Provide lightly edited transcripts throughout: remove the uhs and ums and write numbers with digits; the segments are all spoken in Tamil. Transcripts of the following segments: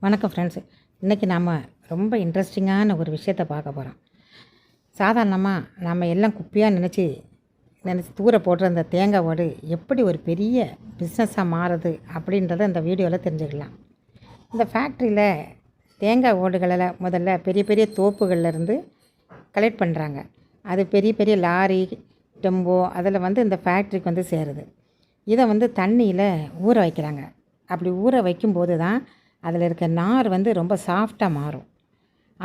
வணக்கம் ஃப்ரெண்ட்ஸ். இன்றைக்கி நாம் ரொம்ப இன்ட்ரெஸ்டிங்கான ஒரு விஷயத்தை பார்க்க போகிறோம். சாதாரணமாக நம்ம எல்லாம் குப்பையாக நினச்சி தூர போடுற அந்த தேங்காய் ஓடு எப்படி ஒரு பெரிய பிஸ்னஸாக மாறுது அப்படின்றத இந்த வீடியோவில் தெரிஞ்சுக்கலாம். இந்த ஃபேக்ட்ரியில் தேங்காய் ஓடுகளில் முதல்ல பெரிய பெரிய தோப்புகள்லேருந்து கலெக்ட் பண்ணுறாங்க. அது பெரிய பெரிய லாரி டெம்போ அதில் இந்த ஃபேக்ட்ரிக்கு சேருது. இதை தண்ணியில் ஊற வைக்கிறாங்க. அப்படி ஊற வைக்கும்போது தான் அதில் இருக்க நார் ரொம்ப சாஃப்டாக மாறும்.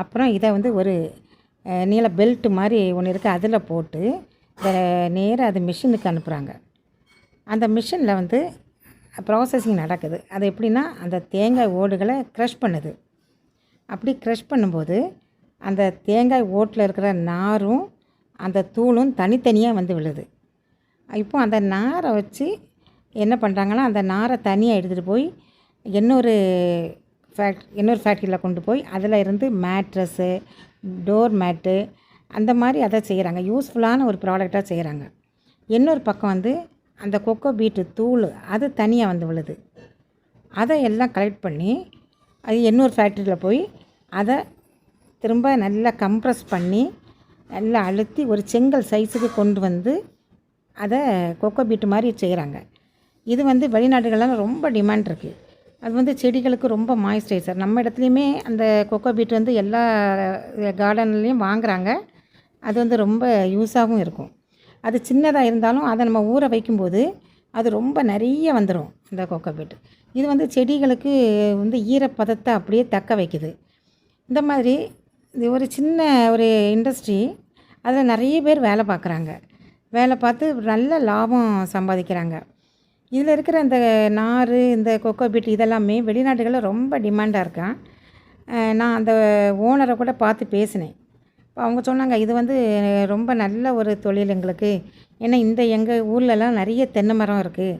அப்புறம் இதை ஒரு நீல பெல்ட்டு மாதிரி ஒன்று இருக்குது, அதில் போட்டு நேராக அது மிஷினுக்கு அனுப்புகிறாங்க. அந்த மிஷினில் ப்ராசஸிங் நடக்குது. அது எப்படின்னா, அந்த தேங்காய் ஓடுகளை க்ரஷ் பண்ணுது. அப்படி க்ரஷ் பண்ணும்போது அந்த தேங்காய் ஓட்டில் இருக்கிற நாரும் அந்த தூளும் தனித்தனியாக விழுது. இப்போ அந்த நாரை வச்சு என்ன பண்ணுறாங்கன்னா, அந்த நாரை தனியாக எடுத்துகிட்டு போய் இன்னொரு ஃபேக்ட்ரியில் கொண்டு போய் அதில் இருந்து மேட்ரஸ்ஸு, டோர் மேட்டு அந்த மாதிரி அதை செய்கிறாங்க. யூஸ்ஃபுல்லான ஒரு ப்ராடக்டாக செய்கிறாங்க. இன்னொரு பக்கம் அந்த கொக்கோ பீட்டு தூள் அது தனியாக விழுது. அதை எல்லாம் கலெக்ட் பண்ணி அது இன்னொரு ஃபேக்ட்ரியில் போய் அதை திரும்ப நல்லா கம்ப்ரஸ் பண்ணி நல்லா அழுத்தி ஒரு செங்கல் சைஸுக்கு கொண்டு அதை கொக்கோ பீட்டு மாதிரி செய்கிறாங்க. இது வெளிநாடுகளெலாம் ரொம்ப டிமாண்ட் இருக்குது. அது செடிகளுக்கு ரொம்ப மாய்ஸ்சரைசர். நம்ம இடத்துலையுமே அந்த கொக்கோ பீட் எல்லா கார்டன்லேயும் வாங்குகிறாங்க. அது ரொம்ப யூஸாகவும் இருக்கும். அது சின்னதாக இருந்தாலும் அதை நம்ம ஊற வைக்கும்போது அது ரொம்ப நிறைய வந்துடும் அந்த கொக்கோ பீட். இது செடிகளுக்கு ஈரப்பதத்தை அப்படியே தக்க வைக்குது. இந்த மாதிரி இது ஒரு சின்ன ஒரு இண்டஸ்ட்ரி. அதில் நிறைய பேர் வேலை பார்க்குறாங்க. வேலை பார்த்து நல்ல லாபம் சம்பாதிக்கிறாங்க. இதில் இருக்கிற இந்த நார், இந்த கொக்கோ பீட் இதெல்லாமே வெளிநாடுகளில் ரொம்ப டிமாண்டாக இருக்கான். நான் அந்த ஓனரை கூட பார்த்து பேசினேன். இப்போ அவங்க சொன்னாங்க, இது ரொம்ப நல்ல ஒரு தொழில் எங்களுக்கு. ஏன்னா எங்கள் ஊர்லலாம் நிறைய தென்னை மரம் இருக்குது.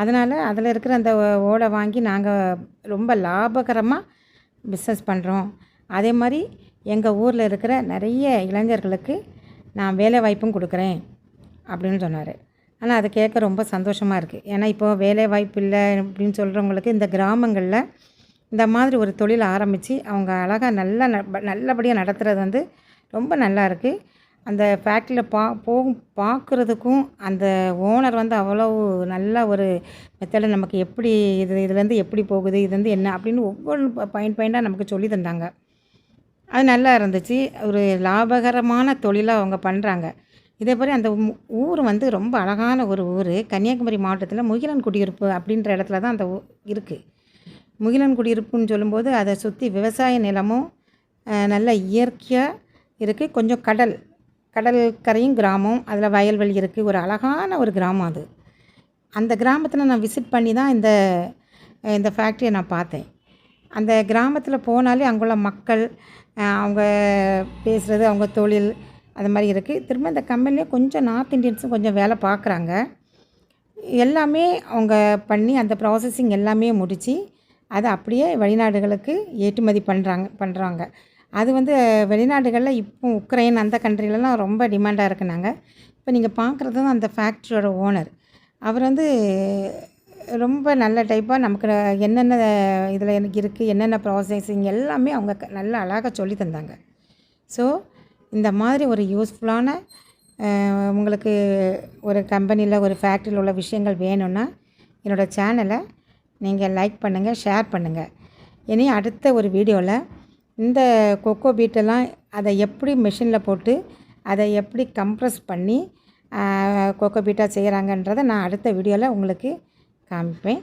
அதனால் அதில் இருக்கிற அந்த ஓடை வாங்கி நாங்கள் ரொம்ப லாபகரமாக பிஸ்னஸ் பண்ணுறோம். அதே மாதிரி எங்கள் ஊரில் இருக்கிற நிறைய இளைஞர்களுக்கு நான் வேலை வாய்ப்பும் கொடுக்குறேன் அப்படின்னு சொன்னார். ஆனால் அதை கேட்க ரொம்ப சந்தோஷமாக இருக்குது. ஏன்னா இப்போது வேலை வாய்ப்பு இல்லை அப்படின்னு சொல்கிறவங்களுக்கு இந்த கிராமங்களில் இந்த மாதிரி ஒரு தொழில் ஆரம்பித்து அவங்க அழகாக நல்லபடியாக நடத்துகிறது ரொம்ப நல்லா இருக்குது. அந்த ஃபேக்ட்ரியில் பார்க்குறதுக்கும் அந்த ஓனர் அவ்வளோ நல்ல ஒரு மெத்தடை நமக்கு எப்படி இதுலேருந்து எப்படி போகுது, இது என்ன அப்படின்னு ஒவ்வொரு பாயிண்டாக நமக்கு சொல்லி தந்தாங்க. அது நல்லா இருந்துச்சு. ஒரு லாபகரமான தொழிலாக அவங்க பண்ணுறாங்க. இதே மாதிரி அந்த ஊர் ரொம்ப அழகான ஒரு ஊர். கன்னியாகுமரி மாவட்டத்தில் முகிலன் குடியிருப்பு அப்படின்ற இடத்துல தான் அந்த இருக்குது. முகிலன் குடியிருப்புன்னு சொல்லும்போது அதை சுற்றி விவசாய நிலமும் நல்ல இயற்கையாக இருக்குது. கொஞ்சம் கடற்கரையும் கிராமம், அதில் வயல்வெளி இருக்குது. ஒரு அழகான ஒரு கிராமம் அது. அந்த கிராமத்தில் நான் விசிட் பண்ணி தான் இந்த ஃபேக்ட்ரியை நான் பார்த்தேன். அந்த கிராமத்தில் போனாலே அங்குள்ள மக்கள் அவங்க பேசுகிறது, அவங்க தொழில் அது மாதிரி இருக்குது. திரும்ப இந்த கம்பெனிலே கொஞ்சம் நார்த் இண்டியன்ஸும் கொஞ்சம் வேலை பார்க்குறாங்க. எல்லாமே அவங்க பண்ணி அந்த ப்ராசஸிங் எல்லாமே முடித்து அதை அப்படியே வெளிநாடுகளுக்கு ஏற்றுமதி பண்ணுறாங்க. அது வெளிநாடுகளில் இப்போ உக்ரைன் அந்த கண்ட்ரிலலாம் ரொம்ப டிமாண்டாக இருக்குனாங்க. இப்போ நீங்கள் பார்க்குறது தான் அந்த ஃபேக்ட்ரியோட ஓனர். அவர் ரொம்ப நல்ல டைப்பாக நமக்கு என்னென்ன இதில் எனக்கு இருக்குது, என்னென்ன ப்ராசஸிங் எல்லாமே அவங்க நல்லா அழகாக சொல்லி தந்தாங்க. ஸோ இந்த மாதிரி ஒரு யூஸ்ஃபுல்லான உங்களுக்கு ஒரு கம்பெனியில் ஒரு ஃபேக்ட்ரியில் உள்ள விஷயங்கள் வேணும்னா என்னோடய சேனலை நீங்கள் லைக் பண்ணுங்கள், ஷேர் பண்ணுங்கள். இனி அடுத்த ஒரு வீடியோவில் இந்த கொக்கோ பீட்டெல்லாம் அதை எப்படி மிஷினில் போட்டு அதை எப்படி கம்ப்ரஸ் பண்ணி கொக்கோ பீட்டாக செய்கிறாங்கன்றதை நான் அடுத்த வீடியோவில் உங்களுக்கு காமிப்பேன்.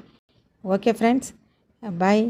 ஓகே ஃப்ரெண்ட்ஸ், பாய்.